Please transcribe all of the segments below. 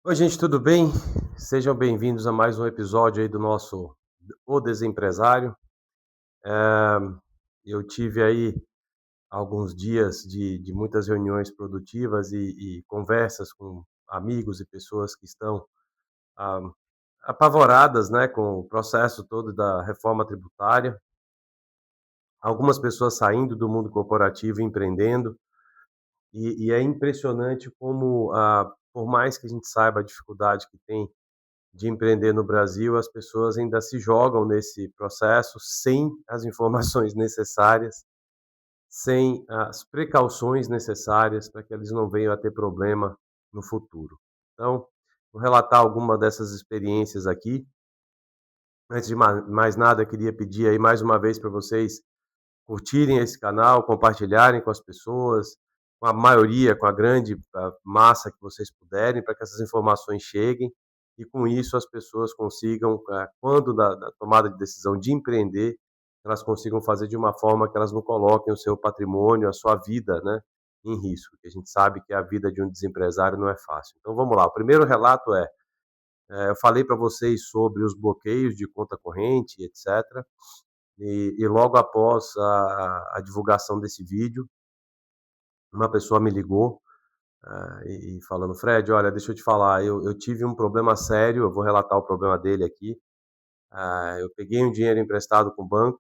Oi, gente, tudo bem? Sejam bem-vindos a mais um episódio aí do nosso O Desempresário. Eh, eu tive aí alguns dias de muitas reuniões produtivas e conversas com amigos e pessoas que estão ah, apavoradas, né, com o processo todo da reforma tributária. Algumas pessoas saindo do mundo corporativo e empreendendo, e é impressionante como, por mais que a gente saiba a dificuldade que tem de empreender no Brasil, as pessoas ainda se jogam nesse processo sem as informações necessárias, sem as precauções necessárias para que eles não venham a ter problema no futuro. Então, vou relatar alguma dessas experiências aqui. Antes de mais nada, eu queria pedir aí mais uma vez para vocês curtirem esse canal, compartilharem com as pessoas, com a maioria, com a grande massa que vocês puderem, para que essas informações cheguem e com isso as pessoas consigam, quando da tomada de decisão de empreender, elas consigam fazer de uma forma que elas não coloquem o seu patrimônio, a sua vida, né, em risco, porque a gente sabe que a vida de um desempresário não é fácil. Então vamos lá, o primeiro relato eu falei para vocês sobre os bloqueios de conta corrente, etc. E logo após a divulgação desse vídeo, uma pessoa me ligou, e falando: "Fred, olha, deixa eu te falar, eu tive um problema sério", eu vou relatar o problema dele aqui. Eu peguei um dinheiro emprestado com o banco,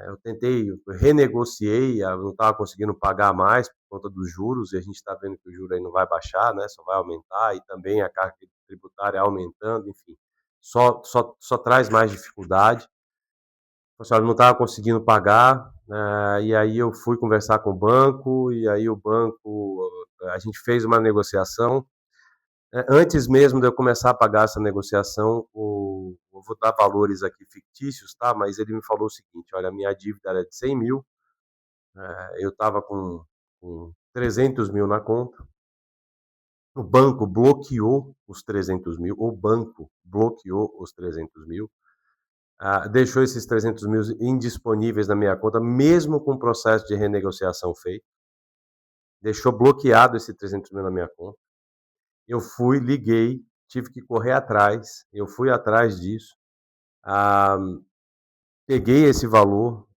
eu tentei, eu renegociei, eu não estava conseguindo pagar mais por conta dos juros, e a gente está vendo que o juro aí não vai baixar, né, só vai aumentar, e também a carga tributária aumentando, enfim, só traz mais dificuldade. A senhora não estava conseguindo pagar, e aí eu fui conversar com o banco, e aí o banco, a gente fez uma negociação. Antes mesmo de eu começar a pagar essa negociação, eu vou dar valores aqui fictícios, tá? Mas ele me falou o seguinte: olha, a minha dívida era de 100 mil, eu estava com 300 mil na conta, o banco bloqueou os 300 mil, o banco bloqueou os 300 mil, deixou esses 300 mil indisponíveis na minha conta, mesmo com o processo de renegociação feito, deixou bloqueado esse 300 mil na minha conta. Eu fui, liguei, tive que correr atrás, eu fui atrás disso, ah, peguei esse valor,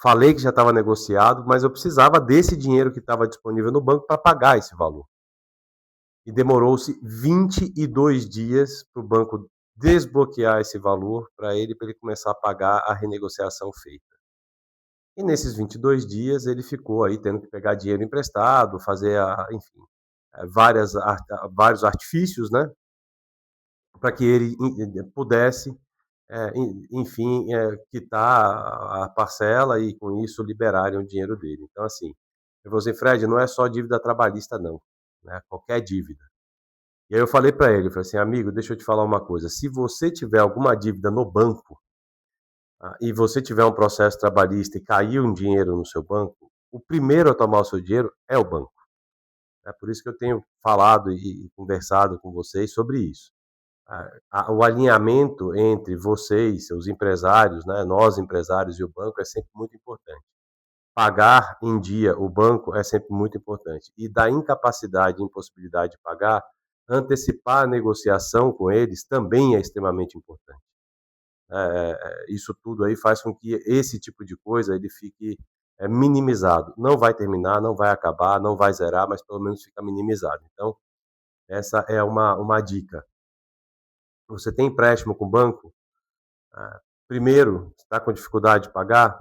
falei que já estava negociado, mas eu precisava desse dinheiro que estava disponível no banco para pagar esse valor. E demorou-se 22 dias para o banco desbloquear esse valor para ele começar a pagar a renegociação feita. E nesses 22 dias ele ficou aí tendo que pegar dinheiro emprestado, fazer enfim, vários artifícios, né, para que ele pudesse, enfim, quitar a parcela e com isso liberarem o dinheiro dele. Então assim, eu vou dizer: "Fred, não é só dívida trabalhista não, né, qualquer dívida". E aí eu falei para ele, eu falei assim: "Amigo, deixa eu te falar uma coisa, se você tiver alguma dívida no banco, e você tiver um processo trabalhista e cair um dinheiro no seu banco, o primeiro a tomar o seu dinheiro é o banco". É por isso que eu tenho falado e conversado com vocês sobre isso. O alinhamento entre vocês, seus empresários, né, nós empresários e o banco é sempre muito importante. Pagar em dia o banco é sempre muito importante. E da incapacidade e impossibilidade de pagar, antecipar a negociação com eles também é extremamente importante. Isso tudo aí faz com que esse tipo de coisa ele fique minimizado. Não vai terminar, não vai acabar, não vai zerar, mas pelo menos fica minimizado. Então, essa é uma dica. Você tem empréstimo com o banco? Primeiro, está com dificuldade de pagar?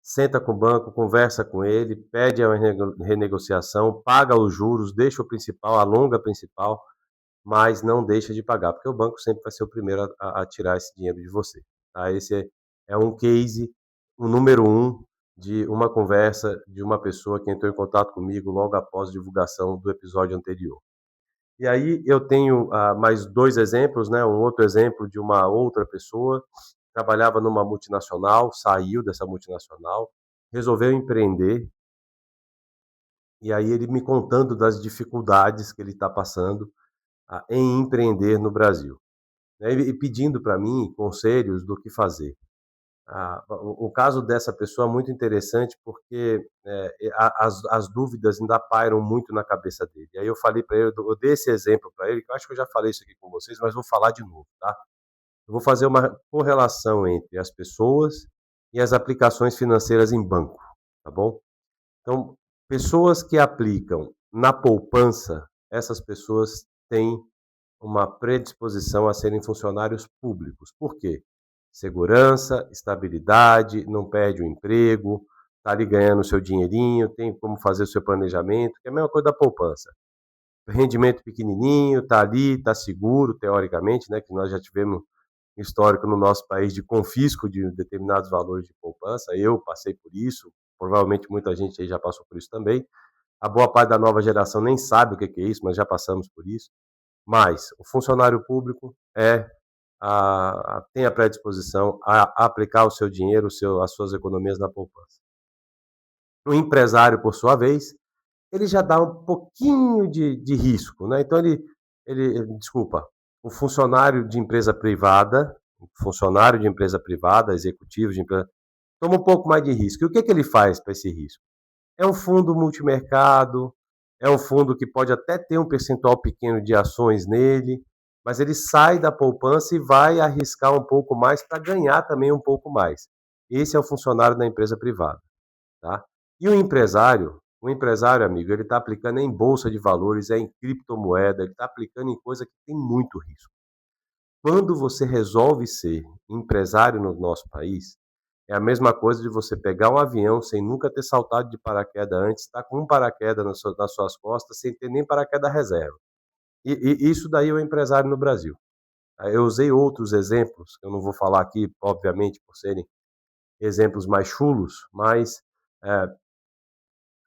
Senta com o banco, conversa com ele, pede a renegociação, paga os juros, deixa o principal, alonga o principal, mas não deixa de pagar, porque o banco sempre vai ser o primeiro a tirar esse dinheiro de você. Tá? Esse é um case, o número um de uma conversa de uma pessoa que entrou em contato comigo logo após a divulgação do episódio anterior. E aí eu tenho mais dois exemplos, né? Um outro exemplo de uma outra pessoa, trabalhava numa multinacional, saiu dessa multinacional, resolveu empreender, e aí ele me contando das dificuldades que ele está passando em empreender no Brasil, né? E pedindo para mim conselhos do que fazer. O caso dessa pessoa é muito interessante porque, as dúvidas ainda pairam muito na cabeça dele. Aí eu falei para ele, eu dei esse exemplo para ele, que eu acho que eu já falei isso aqui com vocês, mas vou falar de novo, tá. Eu vou fazer uma correlação entre as pessoas e as aplicações financeiras em banco, tá bom? Então, pessoas que aplicam na poupança, essas pessoas têm uma predisposição a serem funcionários públicos. Por quê? Segurança, estabilidade, não perde o emprego, está ali ganhando o seu dinheirinho, tem como fazer o seu planejamento, que é a mesma coisa da poupança. Rendimento pequenininho, está ali, está seguro, teoricamente, né, que nós já tivemos histórico no nosso país de confisco de determinados valores de poupança. Eu passei por isso, provavelmente muita gente aí já passou por isso também. A boa parte da nova geração nem sabe o que é isso, mas já passamos por isso. Mas o funcionário público tem a predisposição a aplicar o seu dinheiro, as suas economias na poupança. O empresário, por sua vez, ele já dá um pouquinho de risco, né? Então desculpa, o funcionário de empresa privada, executivo de empresa, toma um pouco mais de risco. E o que que ele faz para esse risco? É um fundo multimercado, é um fundo que pode até ter um percentual pequeno de ações nele, mas ele sai da poupança e vai arriscar um pouco mais para ganhar também um pouco mais. Esse é o funcionário da empresa privada, tá? E o empresário, amigo, ele está aplicando em bolsa de valores, é em criptomoeda, ele está aplicando em coisa que tem muito risco. Quando você resolve ser empresário no nosso país, é a mesma coisa de você pegar um avião sem nunca ter saltado de paraquedas antes, estar com um paraquedas nas suas costas, sem ter nem paraquedas reserva. E isso daí é o empresário no Brasil. Eu usei outros exemplos, que eu não vou falar aqui, obviamente, por serem exemplos mais chulos, mas eh,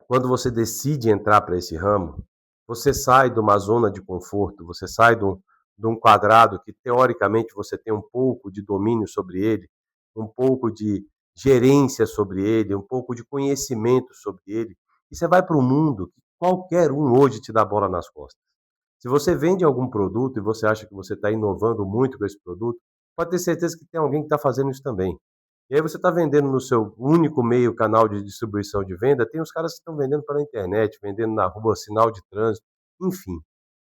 quando você decide entrar para esse ramo, você sai de uma zona de conforto, você sai de um quadrado que teoricamente você tem um pouco de domínio sobre ele, um pouco de gerência sobre ele, um pouco de conhecimento sobre ele, e você vai para um mundo que qualquer um hoje te dá bola nas costas. Se você vende algum produto e você acha que você está inovando muito com esse produto, pode ter certeza que tem alguém que está fazendo isso também. E aí você está vendendo no seu único meio canal de distribuição de venda, tem os caras que estão vendendo pela internet, vendendo na rua, sinal de trânsito, enfim.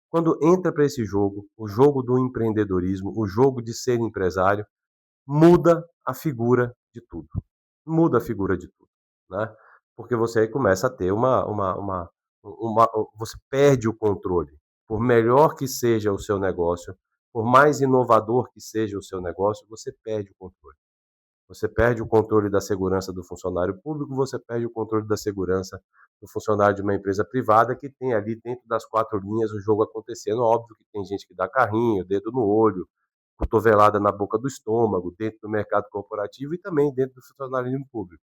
Quando entra para esse jogo, o jogo do empreendedorismo, o jogo de ser empresário, muda a figura de tudo. Muda a figura de tudo, né? Porque você aí começa a ter você perde o controle. Por melhor que seja o seu negócio, por mais inovador que seja o seu negócio, você perde o controle. Você perde o controle da segurança do funcionário público, você perde o controle da segurança do funcionário de uma empresa privada que tem ali dentro das quatro linhas o jogo acontecendo. Óbvio que tem gente que dá carrinho, dedo no olho, cotovelada na boca do estômago, dentro do mercado corporativo e também dentro do funcionalismo público.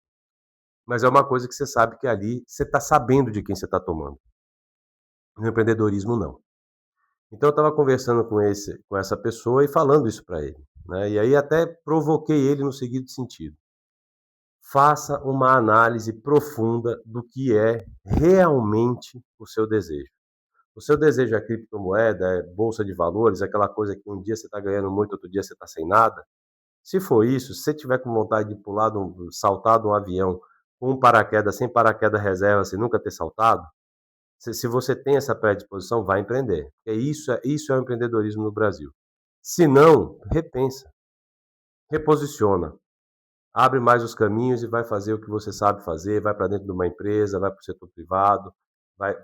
Mas é uma coisa que você sabe que ali você está sabendo de quem você está tomando. No empreendedorismo, não. Então eu estava conversando com essa pessoa e falando isso para ele, né? E aí até provoquei ele no seguinte sentido: faça uma análise profunda do que é realmente o seu desejo. O seu desejo é criptomoeda, é bolsa de valores, aquela coisa que um dia você está ganhando muito, outro dia você está sem nada? Se for isso, se você tiver com vontade de saltar de um avião com um paraquedas, sem paraquedas reserva, sem nunca ter saltado, se você tem essa predisposição, vai empreender. Porque isso é o empreendedorismo no Brasil. Se não, repensa, reposiciona, abre mais os caminhos e vai fazer o que você sabe fazer, vai para dentro de uma empresa, vai para o setor privado, vai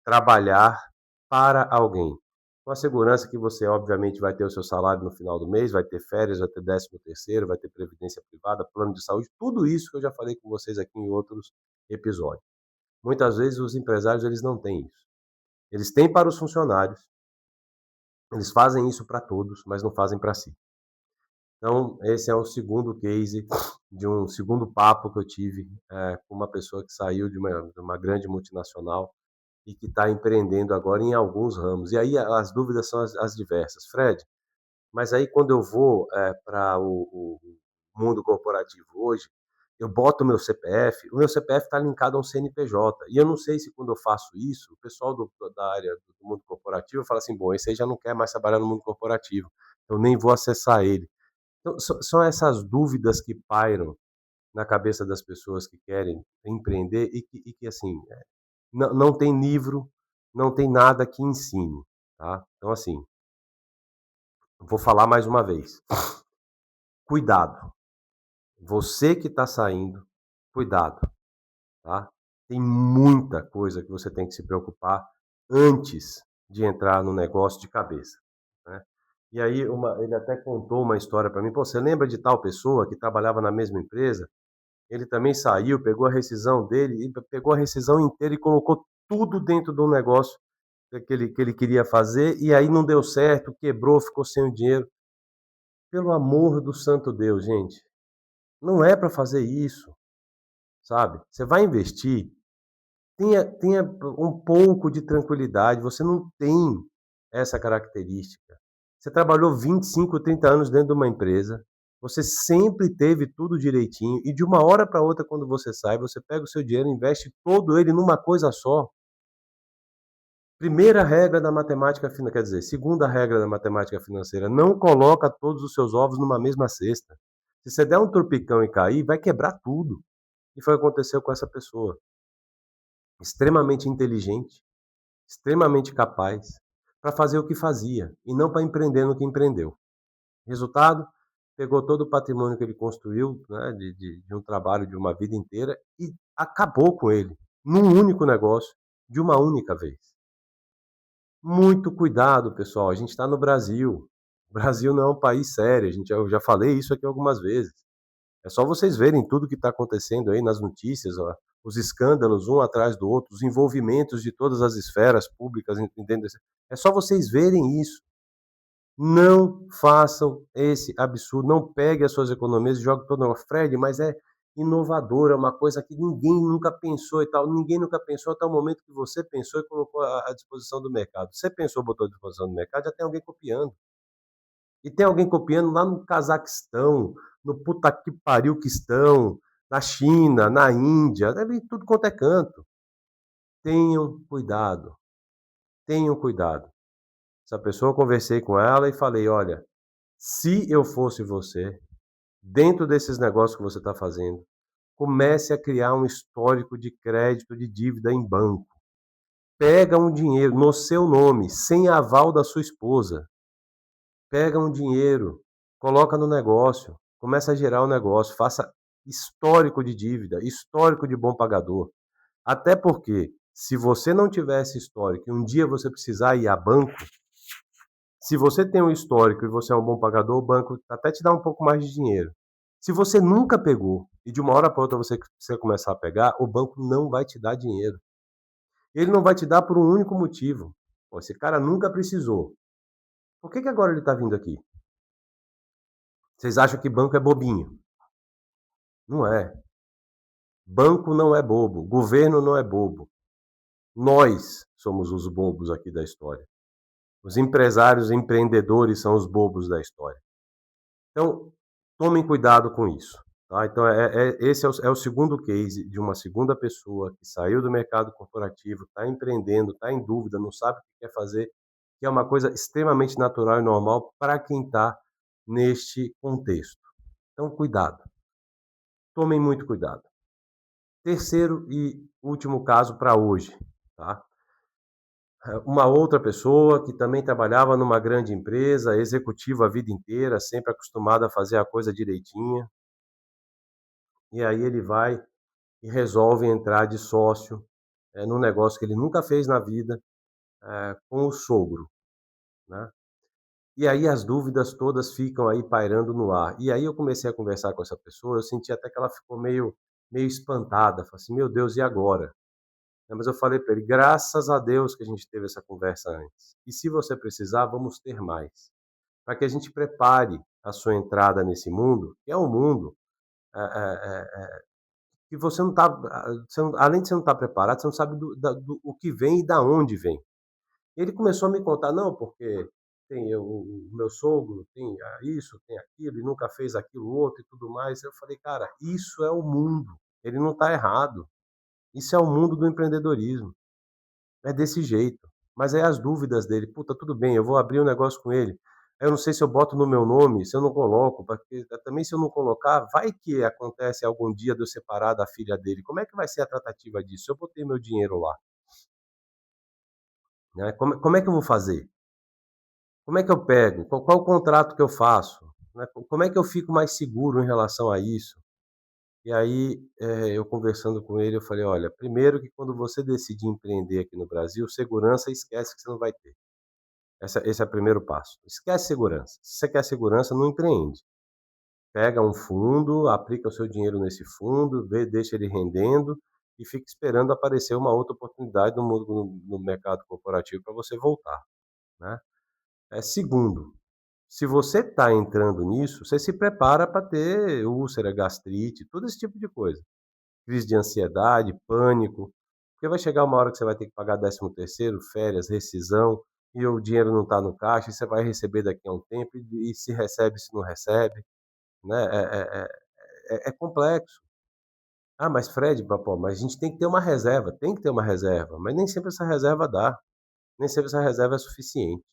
trabalhar para alguém. Com a segurança que você, obviamente, vai ter o seu salário no final do mês, vai ter férias, vai ter 13º, vai ter previdência privada, plano de saúde, tudo isso que eu já falei com vocês aqui em outros episódios. Muitas vezes os empresários eles não têm isso. Eles têm para os funcionários, eles fazem isso para todos, mas não fazem para si. Então, esse é o segundo case de um segundo papo que eu tive com uma pessoa que saiu de uma grande multinacional e que está empreendendo agora em alguns ramos. E aí as dúvidas são as diversas. Fred, mas aí quando eu vou para o mundo corporativo hoje, eu boto o meu CPF está linkado a um CNPJ. E eu não sei se quando eu faço isso, o pessoal da área do mundo corporativo fala assim, bom, esse aí já não quer mais trabalhar no mundo corporativo, eu nem vou acessar ele. Então, são essas dúvidas que pairam na cabeça das pessoas que querem empreender e que assim, não tem livro, não tem nada que ensine, tá. Então assim, vou falar mais uma vez, cuidado, você que está saindo, cuidado, tá. Tem muita coisa que você tem que se preocupar antes de entrar no negócio de cabeça, né. E aí ele até contou uma história para mim: "Pô, você lembra de tal pessoa que trabalhava na mesma empresa? Ele também saiu, pegou a rescisão dele e pegou a rescisão inteira e colocou tudo dentro do negócio que ele queria fazer, e aí não deu certo, quebrou, ficou sem o dinheiro. Pelo amor do santo Deus, gente, não é para fazer isso, sabe? Você vai investir, tenha um pouco de tranquilidade, você não tem essa característica. Você trabalhou 25, 30 anos dentro de uma empresa, você sempre teve tudo direitinho e de uma hora para outra quando você sai, você pega o seu dinheiro, investe todo ele numa coisa só. Primeira regra da matemática financeira, quer dizer, segunda regra da matemática financeira, não coloca todos os seus ovos numa mesma cesta. Se você der um tropicão e cair, vai quebrar tudo. E foi o que aconteceu com essa pessoa. Extremamente inteligente, extremamente capaz, para fazer o que fazia e não para empreender no que empreendeu. Resultado, pegou todo o patrimônio que ele construiu, né, de um trabalho de uma vida inteira e acabou com ele, num único negócio, de uma única vez. Muito cuidado, pessoal. A gente está no Brasil. O Brasil não é um país sério. Eu já falei isso aqui algumas vezes. É só vocês verem tudo que está acontecendo aí nas notícias, ó, os escândalos um atrás do outro, os envolvimentos de todas as esferas públicas, entendeu? É só vocês verem isso. Não façam esse absurdo, não pegue as suas economias e jogue toda uma Fred, mas é inovador, é uma coisa que ninguém nunca pensou e tal. Ninguém nunca pensou até o momento que você pensou e colocou à disposição do mercado. Você pensou, botou à disposição do mercado, já tem alguém copiando. E tem alguém copiando lá no Cazaquistão, no puta que pariu que estão, na China, na Índia, deve em tudo quanto é canto. Tenham cuidado, tenham cuidado. Essa pessoa eu conversei com ela e falei: "Olha, se eu fosse você, dentro desses negócios que você está fazendo, comece a criar um histórico de crédito de dívida em banco. Pega um dinheiro no seu nome, sem aval da sua esposa. Pega um dinheiro, coloca no negócio, começa a gerar o negócio, faça histórico de dívida, histórico de bom pagador. Até porque, se você não tivesse histórico e um dia você precisar ir a banco, se você tem um histórico e você é um bom pagador, o banco até te dá um pouco mais de dinheiro. Se você nunca pegou e de uma hora para outra você precisa começar a pegar, o banco não vai te dar dinheiro. Ele não vai te dar por um único motivo. Pô, esse cara nunca precisou. Por que agora ele está vindo aqui? Vocês acham que banco é bobinho? Não é. Banco não é bobo. Governo não é bobo. Nós somos os bobos aqui da história. Os empresários empreendedores são os bobos da história. Então, tomem cuidado com isso. Tá? Então, esse é o segundo case de uma segunda pessoa que saiu do mercado corporativo, está empreendendo, está em dúvida, não sabe o que quer fazer, que é uma coisa extremamente natural e normal para quem está neste contexto. Então, cuidado. Tomem muito cuidado. Terceiro e último caso para hoje. Tá? Uma outra pessoa que também trabalhava numa grande empresa, executiva a vida inteira, sempre acostumado a fazer a coisa direitinha. E aí ele vai e resolve entrar de sócio, num negócio que ele nunca fez na vida, com o sogro, né. E aí as dúvidas todas ficam aí pairando no ar. E aí eu comecei a conversar com essa pessoa, eu senti até que ela ficou meio espantada, falou assim: "Meu Deus, e agora?". Mas eu falei para ele: "Graças a Deus que a gente teve essa conversa antes. E se você precisar, vamos ter mais, para que a gente prepare a sua entrada nesse mundo, que é um mundo, eh eh eh que você não está, além de você não estar preparado, você não sabe do o que vem e da onde vem". Ele começou a me contar: "Não, porque tem o meu sogro tem isso, tem aquilo, e nunca fez aquilo outro e tudo mais". Eu falei: "Cara, isso é o mundo, ele não está errado. Isso é o mundo do empreendedorismo, é desse jeito". Mas aí as dúvidas dele: "Puta, tudo bem, eu vou abrir um negócio com ele, Eu não sei se eu boto no meu nome, se eu não coloco, porque também se eu não colocar, vai que acontece algum dia de eu separar da filha dele, como é que vai ser a tratativa disso? Eu botei meu dinheiro lá, né, como é que eu vou fazer? Como é que eu pego? Qual o contrato que eu faço? Né, como é que eu fico mais seguro em relação a isso? E aí, eu conversando com ele, eu falei: "Olha, primeiro que quando você decidir empreender aqui no Brasil, segurança esquece que você não vai ter. Esse é o primeiro passo. Esquece segurança. Se você quer segurança, não empreende. Pega um fundo, aplica o seu dinheiro nesse fundo, deixa ele rendendo e fica esperando aparecer uma outra oportunidade no mercado corporativo para você voltar, né. Segundo, se você está entrando nisso, você se prepara para ter úlcera, gastrite, todo esse tipo de coisa. Crise de ansiedade, pânico, porque vai chegar uma hora que você vai ter que pagar 13º, férias, rescisão, e o dinheiro não está no caixa, e você vai receber daqui a um tempo, e se recebe, se não recebe, né, é complexo. "Ah, mas Fred, pô, mas a gente tem que ter uma reserva", tem que ter uma reserva, mas nem sempre essa reserva dá, nem sempre essa reserva é suficiente.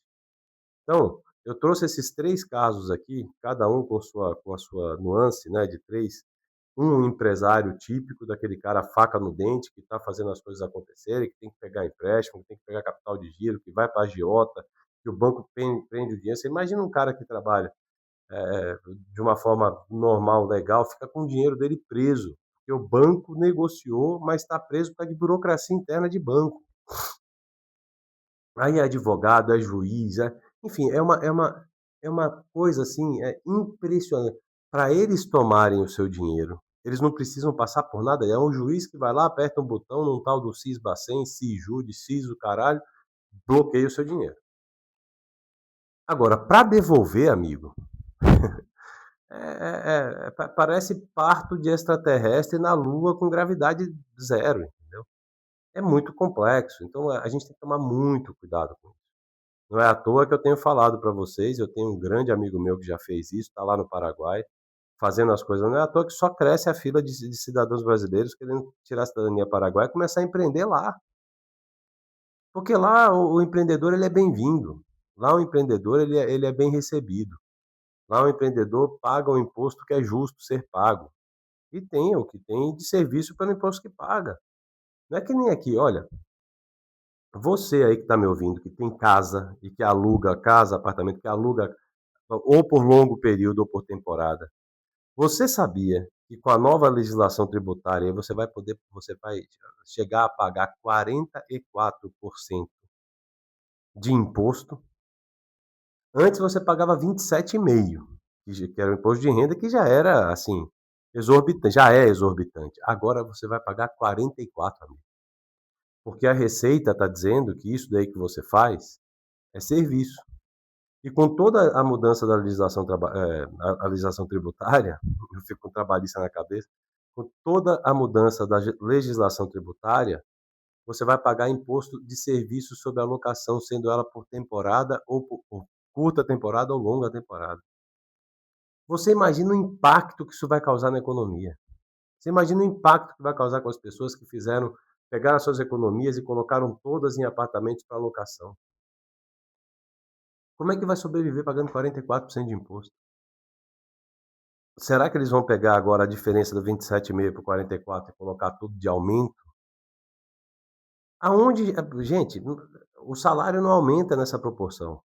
Então, eu trouxe esses 3 casos aqui, cada um com a sua nuance, né, de 3. Um empresário típico daquele cara faca no dente, que está fazendo as coisas acontecerem, que tem que pegar empréstimo, que tem que pegar capital de giro, que vai para agiota, que o banco prende o dinheiro. Você imagina um cara que trabalha, de uma forma normal, legal, fica com o dinheiro dele preso, porque o banco negociou, mas está preso por causa de burocracia interna de banco. Aí é advogado, é juiz, enfim, é uma coisa, assim, impressionante. Para eles tomarem o seu dinheiro, eles não precisam passar por nada, é um juiz que vai lá, aperta um botão num tal do Sisbacen, Sisjude, Sis o caralho, bloqueia o seu dinheiro. Agora, para devolver, amigo, parece parto de extraterrestre na Lua com gravidade zero, entendeu? É muito complexo, então a gente tem que tomar muito cuidado com isso. Não é à toa que eu tenho falado para vocês, eu tenho um grande amigo meu que já fez isso, está lá no Paraguai, fazendo as coisas. Não é à toa que só cresce a fila de cidadãos brasileiros querendo tirar a cidadania paraguaia e começar a empreender lá. Porque lá o empreendedor ele é bem-vindo, lá o empreendedor ele é bem recebido, lá o empreendedor paga o imposto que é justo ser pago, e tem o que tem de serviço pelo imposto que paga. Não é que nem aqui, olha, você aí que está me ouvindo, que tem casa e que aluga casa, apartamento, que aluga ou por longo período ou por temporada. Você sabia que com a nova legislação tributária você vai chegar a pagar 44% de imposto? Antes você pagava 27,5%, que era o imposto de renda que já era, assim, exorbitante, já é exorbitante. Agora você vai pagar 44%, amigo, porque a Receita está dizendo que isso daí que você faz é serviço. E com toda a mudança da legislação a legislação tributária, eu fico com trabalhista na cabeça, com toda a mudança da legislação tributária, você vai pagar imposto de serviço sobre a locação, sendo ela por temporada ou por curta temporada ou longa temporada. Você imagina o impacto que isso vai causar na economia. Você imagina o impacto que vai causar com as pessoas que pegaram as suas economias e colocaram todas em apartamentos para locação. Como é que vai sobreviver pagando 44% de imposto? Será que eles vão pegar agora a diferença do 27,5 para o 44 e colocar tudo de aumento? Aonde gente, o salário não aumenta nessa proporção.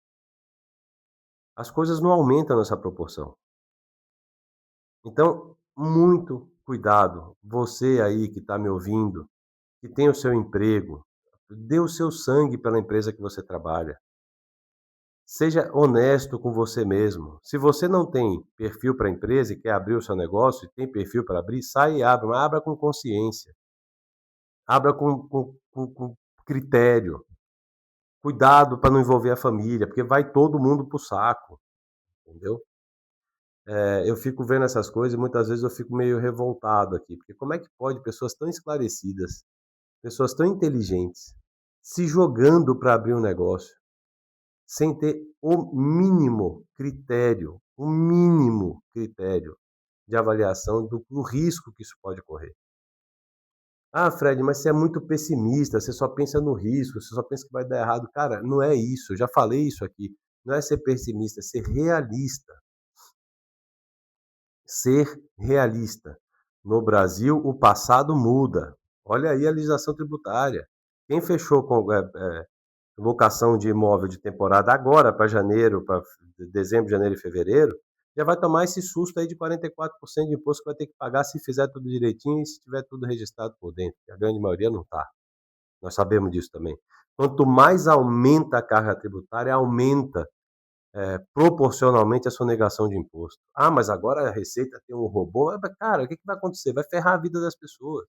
As coisas não aumentam nessa proporção. Então, muito cuidado. Você aí que está me ouvindo, que tem o seu emprego, dê o seu sangue pela empresa que você trabalha. Seja honesto com você mesmo. Se você não tem perfil para a empresa e quer abrir o seu negócio, e tem perfil para abrir, sai e abre, mas abra com consciência. Abra com critério. Cuidado para não envolver a família, porque vai todo mundo para o saco, entendeu? Eu fico vendo essas coisas e muitas vezes eu fico meio revoltado aqui, porque como é que pode pessoas tão esclarecidas, pessoas tão inteligentes, se jogando para abrir um negócio, sem ter o mínimo critério de avaliação do risco que isso pode correr. Ah, Fred, mas você é muito pessimista, você só pensa no risco, você só pensa que vai dar errado. Cara, não é isso, eu já falei isso aqui. não é ser pessimista, é ser realista. Ser realista. No Brasil, o passado muda. Olha aí a legislação tributária. Quem fechou com locação de imóvel de temporada agora para janeiro, para dezembro, janeiro e fevereiro, já vai tomar esse susto aí de 44% de imposto que vai ter que pagar se fizer tudo direitinho e se tiver tudo registrado por dentro. A grande maioria não está. Nós sabemos disso também. Quanto mais aumenta a carga tributária, aumenta proporcionalmente a sonegação de imposto. Ah, mas agora a Receita tem um robô. Cara, o que vai acontecer? Vai ferrar a vida das pessoas.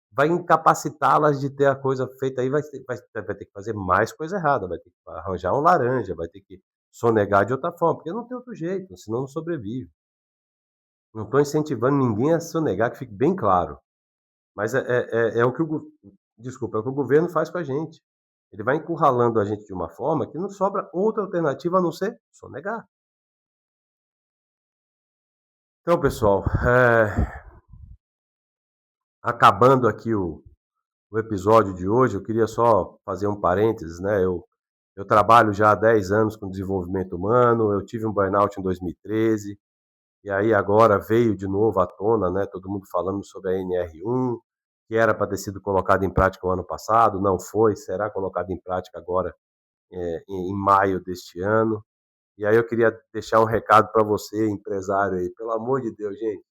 Vai incapacitá-las de ter a coisa feita aí, vai ter que fazer mais coisa errada, vai ter que arranjar um laranja, vai ter que sonegar de outra forma, porque não tem outro jeito, senão não sobrevive. Não estou incentivando ninguém a sonegar, que fique bem claro. Mas é o que desculpa, é o que o governo faz com a gente. Ele vai encurralando a gente de uma forma que não sobra outra alternativa a não ser sonegar. Então, pessoal, acabando aqui o episódio de hoje, eu queria só fazer um parênteses, né? Eu trabalho já há 10 anos com desenvolvimento humano, eu tive um burnout em 2013, e aí agora veio de novo à tona, né? Todo mundo falando sobre a NR1, que era para ter sido colocada em prática o ano passado, não foi, será colocada em prática agora em maio deste ano. E aí eu queria deixar um recado para você, empresário aí, pelo amor de Deus, gente,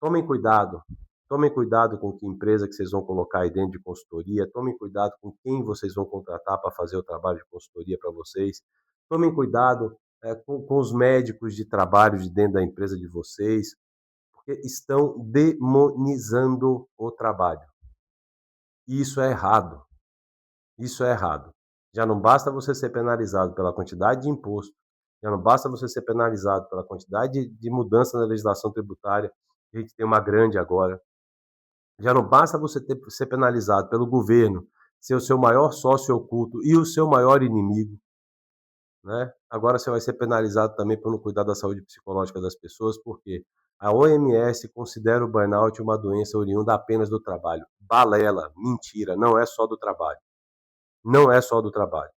tomem cuidado. Tomem cuidado com que empresa que vocês vão colocar aí dentro de consultoria. Tomem cuidado com quem vocês vão contratar para fazer o trabalho de consultoria para vocês. Tomem cuidado com os médicos de trabalho de dentro da empresa de vocês, porque estão demonizando o trabalho. E isso é errado. Isso é errado. Já não basta você ser penalizado pela quantidade de imposto, já não basta você ser penalizado pela quantidade de mudança na legislação tributária, a gente tem uma grande agora. Já não basta você ser penalizado pelo governo, ser o seu maior sócio oculto e o seu maior inimigo, né? Agora você vai ser penalizado também por não cuidar da saúde psicológica das pessoas, porque a OMS considera o burnout uma doença oriunda apenas do trabalho. Balela, mentira, não é só do trabalho. Não é só do trabalho,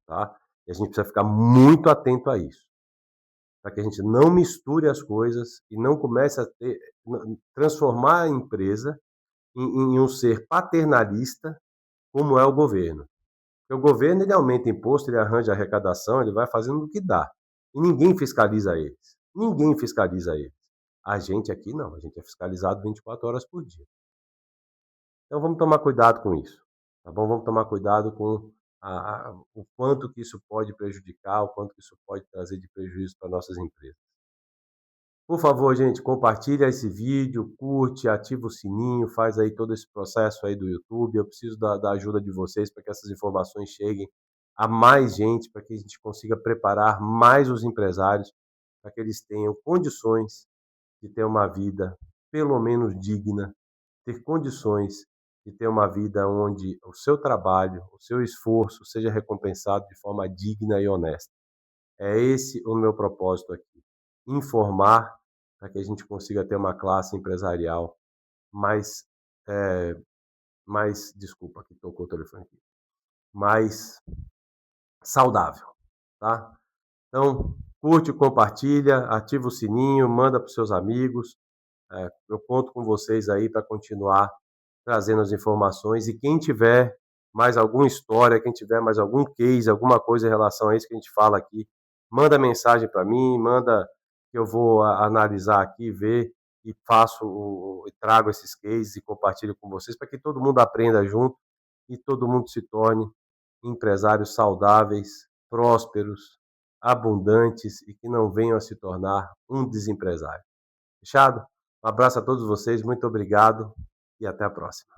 tá? E a gente precisa ficar muito atento a isso, para que a gente não misture as coisas e não comece a transformar a empresa em um ser paternalista, como é o governo. Porque o governo ele aumenta imposto, ele arranja arrecadação, ele vai fazendo o que dá. E ninguém fiscaliza eles. Ninguém fiscaliza eles. A gente aqui não, a gente é fiscalizado 24 horas por dia. Então vamos tomar cuidado com isso, tá bom? Vamos tomar cuidado com o quanto que isso pode prejudicar, o quanto que isso pode trazer de prejuízo para nossas empresas. Por favor, gente, compartilha esse vídeo, curte, ativa o sininho, faz aí todo esse processo aí do YouTube. Eu preciso da ajuda de vocês para que essas informações cheguem a mais gente, para que a gente consiga preparar mais os empresários, para que eles tenham condições de ter uma vida pelo menos digna, ter condições de ter uma vida onde o seu trabalho, o seu esforço seja recompensado de forma digna e honesta. É esse o meu propósito aqui, informar para que a gente consiga ter uma classe empresarial mais, desculpa, que tocou o telefone aqui, mais saudável, tá? Então, curte, compartilha, ativa o sininho, manda para os seus amigos. Eu conto com vocês aí para continuar trazendo as informações. E quem tiver mais alguma história, quem tiver mais algum case, alguma coisa em relação a isso que a gente fala aqui, manda mensagem para mim, manda que eu vou analisar aqui, ver e trago esses cases e compartilho com vocês para que todo mundo aprenda junto e todo mundo se torne empresários saudáveis, prósperos, abundantes e que não venham a se tornar um desempresário. Fechado? Um abraço a todos vocês, muito obrigado e até a próxima.